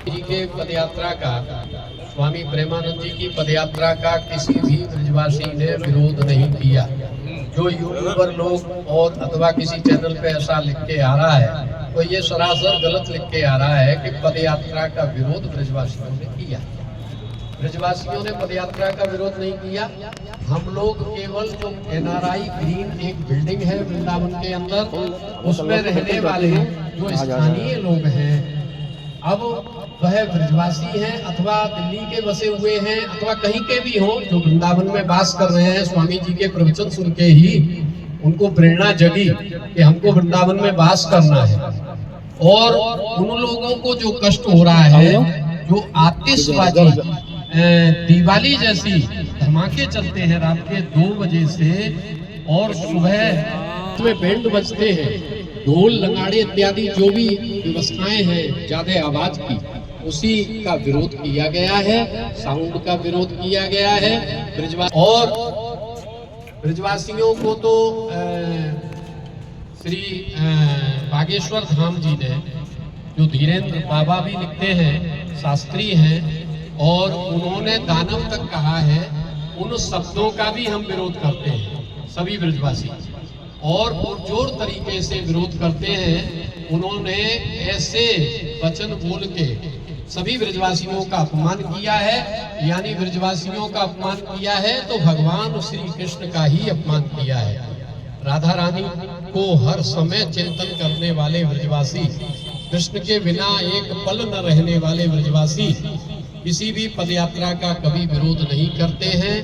जी के पदयात्रा का, स्वामी प्रेमानंद जी की पदयात्रा का किसी भी ब्रजवासी ने विरोध नहीं किया। जो यूट्यूबर लोग और अथवा किसी चैनल पे ऐसा लिख के आ रहा है तो ये सरासर गलत लिख के आ रहा है कि पदयात्रा का विरोध ब्रजवासियों ने किया। ब्रजवासियों ने पदयात्रा का विरोध नहीं किया। हम लोग केवल जो NRI ग्रीन एक बिल्डिंग है वृंदावन के अंदर, उसमें रहने वाले जो स्थानीय लोग हैं, अब वह ब्रजवासी हैं अथवा दिल्ली के बसे हुए हैं अथवा कहीं के भी हों, जो वृंदावन में वास कर रहे हैं, स्वामी जी के प्रवचन सुन के ही उनको प्रेरणा जगी कि हमको वृंदावन में वास करना है। और उन लोगों को जो कष्ट हो रहा है, जो आतिशबाजी, दिवाली जैसी धमाके चलते हैं रात के 2 बजे से और सुबह में बैंड बजते हैं, ढोल नगाड़े इत्यादि जो भी व्यवस्थाएं हैं ज्यादा आवाज की, उसी का विरोध किया गया है, साउंड का विरोध किया गया है। और ब्रजवासियों को तो श्री बागेश्वर धाम जी ने, जो धीरेन्द्र बाबा भी लिखते हैं, शास्त्री हैं, और उन्होंने दानव तक कहा है, उन शब्दों का भी हम विरोध करते हैं सभी ब्रजवासी, और पुरजोर तरीके से विरोध करते हैं। उन्होंने ऐसे वचन बोल के सभी ब्रजवासियों का अपमान किया है, यानी ब्रजवासियों का अपमान किया है तो भगवान श्री कृष्ण का ही अपमान किया है। राधा रानी को हर समय चिंतन करने वाले ब्रजवासी, कृष्ण के बिना एक पल न रहने वाले ब्रजवासी किसी भी पदयात्रा का कभी विरोध नहीं करते हैं,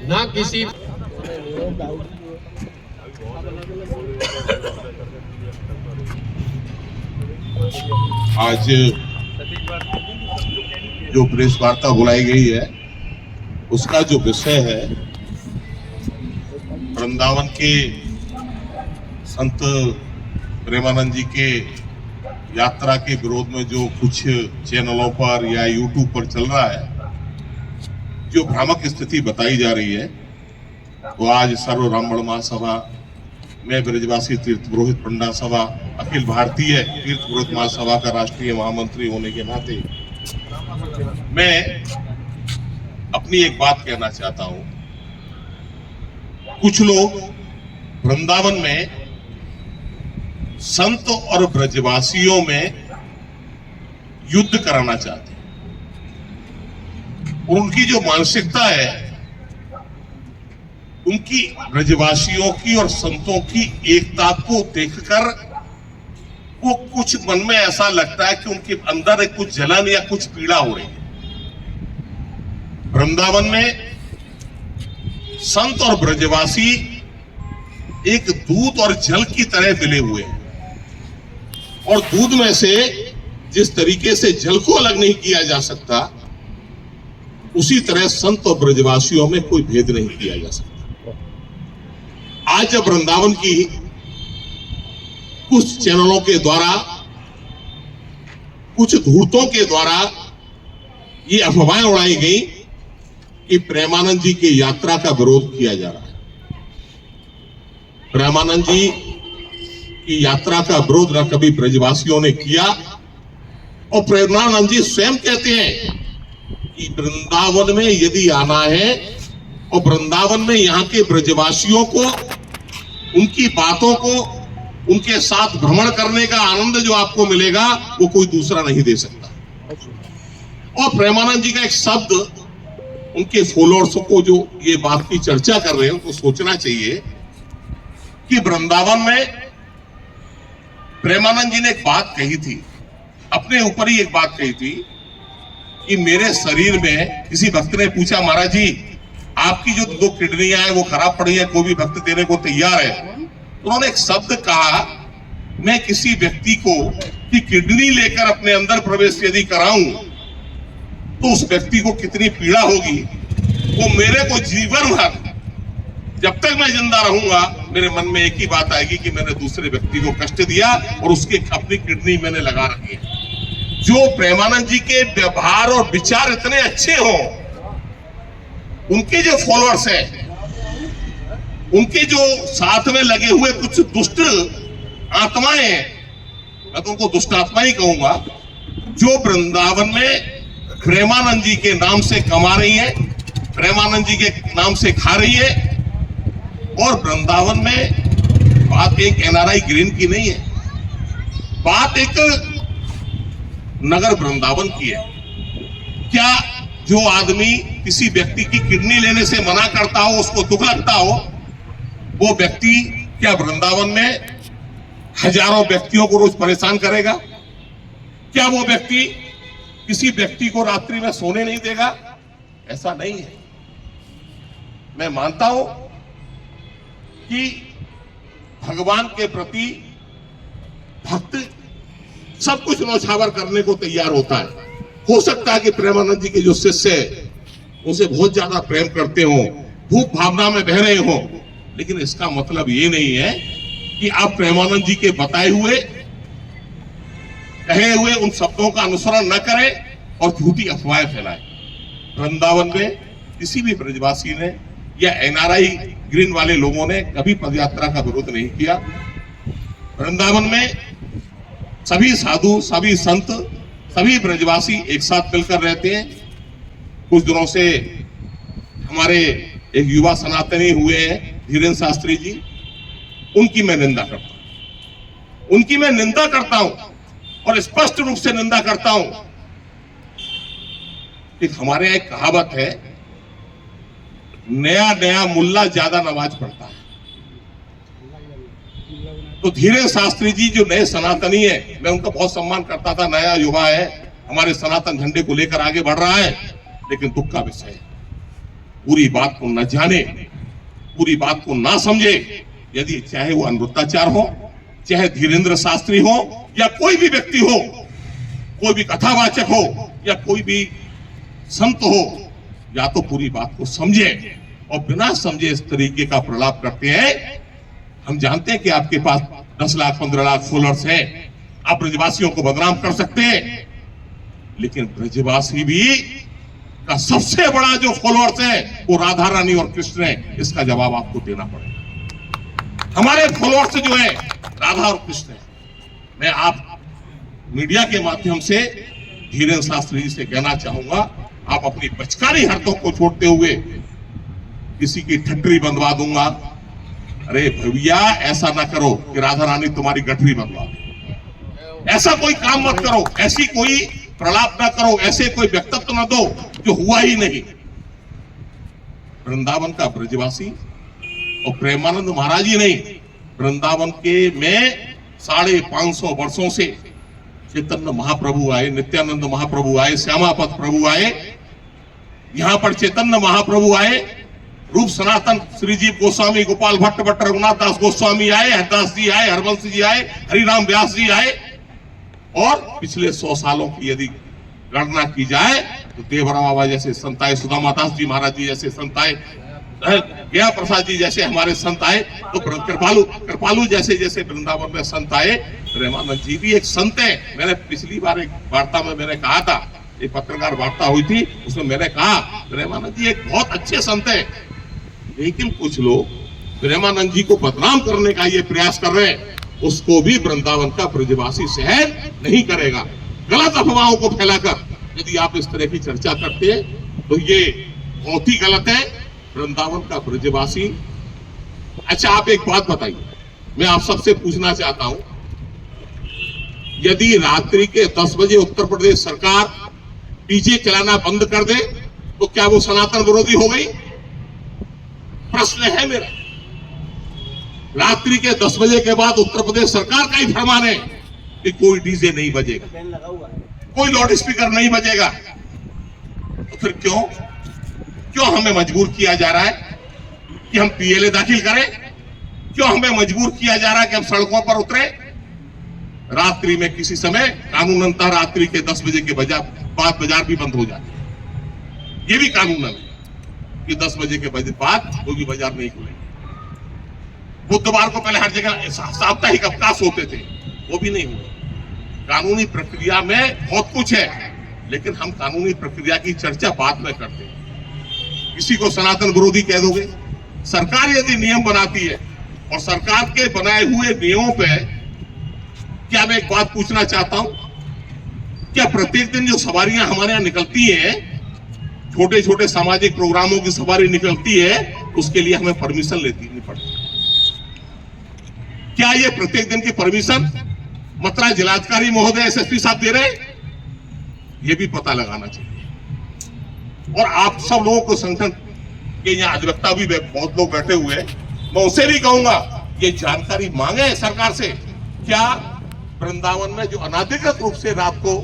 ना किसी। आज जो प्रेस वार्ता बुलाई गई है उसका जो विषय है, वृंदावन के संत प्रेमानंद जी के यात्रा के विरोध में जो कुछ चैनलों पर या यूट्यूब पर चल रहा है, जो भ्रामक स्थिति बताई जा रही है, तो आज सर्व ब्राह्मण महासभा में ब्रजवासी तीर्थ पुरोहित पंडा सभा, अखिल भारतीय तीर्थ पुरोहित महासभा का राष्ट्रीय महामंत्री होने के नाते मैं अपनी एक बात कहना चाहता हूं। कुछ लोग वृंदावन में संत और ब्रजवासियों में युद्ध कराना चाहते हैं, और उनकी जो मानसिकता है, उनकी ब्रजवासियों की और संतों की एकता को देखकर वो कुछ मन में ऐसा लगता है कि उनके अंदर एक कुछ जलन या कुछ पीड़ा हो रही है। वृंदावन में संत और ब्रजवासी एक दूध और जल की तरह मिले हुए हैं, और दूध में से जिस तरीके से जल को अलग नहीं किया जा सकता, उसी तरह संत और ब्रजवासियों में कोई भेद नहीं किया जा सकता। आज जब वृंदावन की कुछ चैनलों के द्वारा, कुछ धूर्तों के द्वारा ये अफवाहें उड़ाई गई कि प्रेमानंद जी की यात्रा का विरोध किया जा रहा है, प्रेमानंद जी की यात्रा का विरोध न कभी ब्रजवासियों ने किया, और प्रेमानंद जी स्वयं कहते हैं कि वृंदावन में यदि आना है और वृंदावन में यहाँ के ब्रजवासियों को, उनकी बातों को, उनके साथ भ्रमण करने का आनंद जो आपको मिलेगा वो कोई दूसरा नहीं दे सकता। और प्रेमानंद जी का एक शब्द उनके फॉलोअर्स को जो ये बात की चर्चा कर रहे हैं उनको सोचना चाहिए कि वृंदावन में प्रेमानंद जी ने एक बात कही थी, अपने ऊपर ही एक बात कही थी कि मेरे शरीर में, किसी भक्त ने पूछा महाराज जी आपकी जो 2 किडनियां हैं वो खराब पड़ी है, कोई भी भक्त देने को तैयार है। तो उन्होंने एक शब्द कहा, मैं किसी व्यक्ति को की किडनी लेकर अपने अंदर प्रवेश यदि कराऊं तो उस व्यक्ति को कितनी पीड़ा होगी, वो मेरे को जीवन भर, जब तक मैं जिंदा रहूंगा, मेरे मन में एक ही बात आएगी कि मैंने दूसरे व्यक्ति को कष्ट दिया और उसकी अपनी किडनी मैंने लगा रखी है। जो प्रेमानंद जी के व्यवहार और विचार इतने अच्छे हों, उनके जो फॉलोअर्स हैं, उनके जो साथ में लगे हुए कुछ दुष्ट आत्माएं, मैं तो उनको दुष्ट आत्मा ही कहूंगा, जो वृंदावन में प्रेमानंद जी के नाम से कमा रही है, प्रेमानंद जी के नाम से खा रही है। और वृंदावन में बात एक एनआरआई ग्रीन की नहीं है, बात एक नगर वृंदावन की है। क्या जो आदमी किसी व्यक्ति की किडनी लेने से मना करता हो, उसको दुख लगता हो, वो व्यक्ति क्या वृंदावन में हजारों व्यक्तियों को रोज परेशान करेगा? क्या वो व्यक्ति किसी व्यक्ति को रात्रि में सोने नहीं देगा? ऐसा नहीं है। मैं मानता हूं कि भगवान के प्रति भक्त सब कुछ नौछावर करने को तैयार होता है। हो सकता है कि प्रेमानंद जी के जो शिष्य है उनसे बहुत ज्यादा प्रेम करते हो, भूख भावना में बह रहे हो, लेकिन इसका मतलब ये नहीं है कि आप प्रेमानंद जी के बताए हुए कहे हुए उन शब्दों का अनुसरण न करें और झूठी अफवाहें फैलाएं। वृंदावन में किसी भी ब्रजवासी ने या एनआरआई ग्रीन वाले लोगों ने कभी पदयात्रा का विरोध नहीं किया। वृंदावन में सभी साधु, सभी संत, सभी ब्रजवासी एक साथ मिलकर रहते हैं। कुछ दिनों से हमारे एक युवा सनातनी हुए हैं धीरेन्द्र शास्त्री जी, उनकी मैं निंदा करता हूं, उनकी मैं निंदा करता हूं और स्पष्ट रूप से निंदा करता हूं कि हमारे यहां एक कहावत है, नया नया मुल्ला ज्यादा नमाज पढ़ता है। तो धीरेन्द्र शास्त्री जी जो नए सनातनी है, मैं उनका बहुत सम्मान करता था, नया युवा है, हमारे सनातन झंडे को लेकर आगे बढ़ रहा है, लेकिन दुख का विषय है पूरी बात को न जाने, पूरी बात को ना समझे। यदि चाहे वो अनिरुद्धाचार्य हो, चाहे धीरेन्द्र शास्त्री हो, या कोई भी व्यक्ति हो, कोई भी कथावाचक हो, या कोई भी संत हो, या तो पूरी बात को समझे और बिना समझे इस तरीके का प्रलाप करते हैं। हम जानते हैं कि आपके पास 10 लाख 15 लाख फॉलोअर्स हैं, आप ब्रजवासियों को बदनाम कर सकते हैं, लेकिन ब्रजवासी भी का सबसे बड़ा जो फॉलोअर्स है वो राधा रानी और कृष्ण है। इसका जवाब आपको देना पड़ेगा। हमारे फॉलोअर्स जो है राधा और कृष्ण है। मैं आप मीडिया के माध्यम से धीरेन्द्र शास्त्री जी से कहना चाहूंगा, आप अपनी बचकानी हरकतों को छोड़ते हुए किसी की ठट्टी बंधवा दूंगा। अरे भैया, ऐसा ना करो कि राधा रानी तुम्हारी गठरी बंधवा दे। ऐसा कोई काम मत करो, ऐसी कोई प्रलाप ना करो, ऐसे कोई व्यक्तित्व न दो जो हुआ ही नहीं। वृंदावन का ब्रजवासी और प्रेमानंद महाराज ही नहीं, वृंदावन के में 550 वर्षों से चैतन्य महाप्रभु आए, नित्यानंद महाप्रभु आए, श्यामापद प्रभु आए, यहां पर चैतन्य महाप्रभु आए, रूप सनातन श्रीजीव गोस्वामी, गोपाल भट्ट भट्ट, रघुनाथ दास गोस्वामी आए, हरदास जी आए, हरवंश जी आए, हरिराम व्यास जी आए। और पिछले 100 सालों की यदि गणना की जाए तो देवरा बाबा जैसे संत आए, सुदामा दास जी महाराज जी जैसे संत आए, गया प्रसाद जी जैसे हमारे संत आए, तो कृपालु जैसे जैसे वृंदावन में संत आए। प्रेमानंद जी भी एक संत है। मैंने पिछली बार एक वार्ता में मैंने कहा था, एक पत्रकार वार्ता हुई थी, उसमें मैंने कहा प्रेमानंद जी एक बहुत अच्छे संत है, लेकिन कुछ लोग प्रेमानंद जी को बदनाम करने का ये प्रयास कर रहे हैं, उसको भी वृंदावन का ब्रजवासी सहन नहीं करेगा। गलत अफवाहों को फैलाकर यदि आप इस तरह की चर्चा करते हैं तो ये बहुत ही गलत है। वृंदावन का ब्रजवासी, अच्छा आप एक बात बताइए, मैं आप सबसे पूछना चाहता हूं, यदि रात्रि के 10 बजे उत्तर प्रदेश सरकार डीजे चलाना बंद कर दे तो क्या वो सनातन विरोधी हो गई? प्रश्न है मेरा। रात्रि के 10 बजे के बाद उत्तर प्रदेश सरकार का ही फरमान है कि कोई डीजे नहीं बजेगा, कोई लाउड स्पीकर नहीं बजेगा, तो फिर क्यों हमें मजबूर किया जा रहा है कि हम पीएलए दाखिल करें? क्यों हमें मजबूर किया जा रहा है कि हम सड़कों पर उतरे? रात्रि में किसी समय कानूनतः रात्रि के 10 बजे के बाद बाजार भी बंद हो जाते हैं, ये भी कानून है कि 10 बजे के बाद कोई भी बाजार नहीं खुलेगा। बुधवार को पहले हर जगह साप्ताहिक अवकाश होते थे, वो भी नहीं हुए। कानूनी प्रक्रिया में बहुत कुछ है, लेकिन हम कानूनी प्रक्रिया की चर्चा बाद में करते हैं। किसी को सनातन विरोधी कह दोगे? सरकार यदि नियम बनाती है और सरकार के बनाए हुए नियमों पे क्या मैं एक बात पूछना चाहता हूं, क्या प्रत्येक दिन जो सवारियां हमारे यहाँ निकलती हैं, छोटे छोटे सामाजिक प्रोग्रामों की सवारी निकलती है, उसके लिए हमें परमिशन लेनी पड़ती है? क्या ये प्रत्येक दिन की परमिशन मथुरा जिलाधिकारी महोदय एसएसपी साहब दे रहे हैं? ये भी पता लगाना चाहिए। और आप सब लोगों को संगठन के यहाँ अधिवक्ता भी बहुत लोग बैठे हुए हैं, मैं उसे भी कहूंगा ये जानकारी मांगे सरकार से। क्या वृंदावन में जो अनाधिकृत रूप से रात को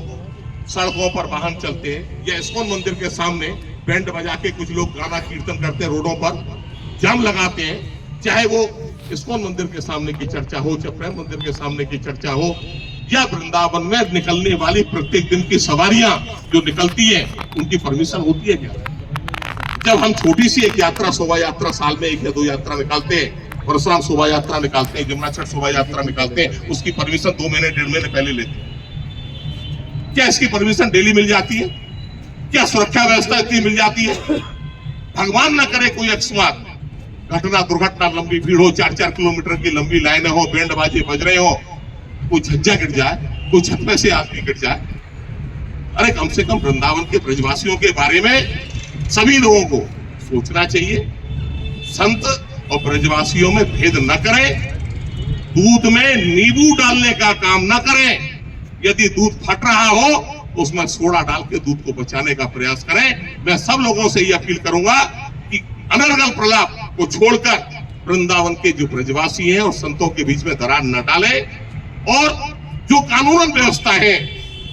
सड़कों पर वाहन चलते हैं या इस्कॉन मंदिर के सामने बैंड बजा के कुछ लोग गाना कीर्तन करते हैं, रोडों पर जाम लगाते हैं, चाहे वो इस्कॉन मंदिर के सामने की चर्चा हो, चाहे प्रेम मंदिर के सामने की चर्चा हो, या वृंदावन में निकलने वाली प्रत्येक दिन की सवारियां जो निकलती हैं, उनकी परमिशन होती है क्या? जब हम छोटी सी एक यात्रा, शोभा यात्रा, साल में 1 या 2 यात्रा निकालते हैं, परशुराम शोभा यात्रा निकालते हैं, जमुना छठ शोभा यात्रा निकालते हैं, उसकी परमिशन 2 महीने 1.5 महीने पहले लेते हैं। क्या इसकी परमिशन डेली मिल जाती है? क्या सुरक्षा व्यवस्था इतनी मिल जाती है? भगवान ना करे कोई अकस्मात घटना, दुर्घटना, लंबी भीड़ हो, 4-4 किलोमीटर की लंबी लाइनें हो, बैंड बाजे बज रहे हो, कोई झज्जा गिर जाए, कोई छत में से आदमी गिर जाए। अरे कम से कम वृंदावन के ब्रजवासियों के बारे में सभी लोगों को सोचना चाहिए। संत और ब्रजवासियों में भेद न करें, दूध में नींबू डालने का काम न करें। यदि दूध फट रहा हो तो उसमें सोडा डाल के दूध को बचाने का प्रयास करें। मैं सब लोगों से ये अपील करूंगा कि अनर्गल प्रलाप को छोड़कर वृंदावन के जो ब्रजवासी हैं और संतों के बीच में दरार न डालें, और जो कानून व्यवस्था है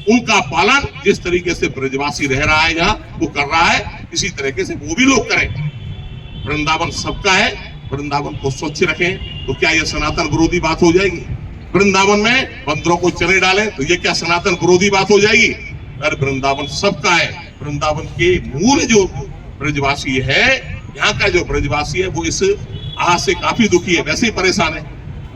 उनका पालन जिस तरीके से ब्रजवासी रह रहा है यहाँ, वो कर रहा है, इसी तरीके से वो भी लोग करें। वृंदावन सबका है, वृंदावन को स्वच्छ रखें। तो क्या यह सनातन विरोधी बात हो जाएगी? वृंदावन में बंदरों को चने डालें तो ये क्या सनातन विरोधी बात हो जाएगी? अरे वृंदावन सबका है। वृंदावन के मूल जो ब्रजवासी है, यहाँ का जो ब्रजवासी है, वो इस आह से काफी दुखी है, वैसे ही परेशान है।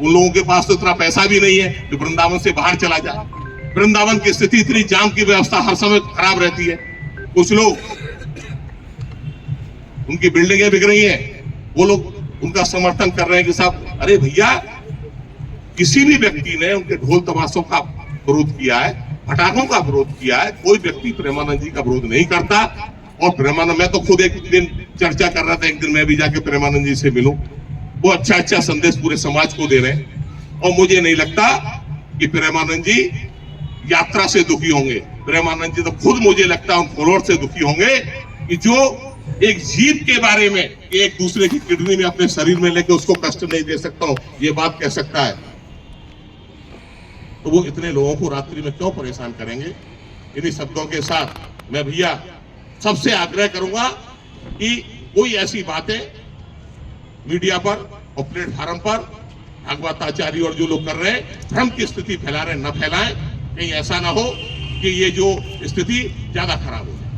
उन लोगों के पास तो इतना पैसा भी नहीं है जो वृंदावन से बाहर चला जाए। वृंदावन की स्थिति इतनी, जाम की व्यवस्था हर समय खराब रहती है। कुछ लोग, उनकी बिल्डिंगें बिक रही हैं, वो लोग उनका समर्थन कर रहे हैं कि साहब, अरे भैया, किसी भी व्यक्ति ने उनके ढोल तमाशों का विरोध किया है, पटाखों का विरोध किया है, कोई व्यक्ति प्रेमानंद जी का विरोध नहीं करता। और प्रेमानंद, मैं तो खुद एक दिन चर्चा कर रहा था, एक दिन मैं भी जाके प्रेमानंद जी से मिलूं। वो अच्छा संदेश पूरे समाज को दे रहे हैं, और मुझे नहीं लगता कि प्रेमानंद जी यात्रा से दुखी होंगे। प्रेमानंद जी तो खुद, मुझे लगता है, उन फॉलोअर से दुखी होंगे कि जो एक जीव के बारे में, एक दूसरे की किडनी में अपने शरीर में लेके उसको कष्ट नहीं दे सकता हूं, ये बात कह सकता है, तो वो इतने लोगों को रात्रि में क्यों परेशान करेंगे? इन्हीं शब्दों के साथ मैं भैया सबसे आग्रह करूंगा कि कोई ऐसी बातें मीडिया पर और प्लेटफॉर्म पर भागवताचार्य और जो लोग कर रहे हैं, भ्रम की स्थिति फैला रहे, न फैलाएं। कहीं ऐसा ना हो कि ये जो स्थिति ज्यादा खराब हो जाए।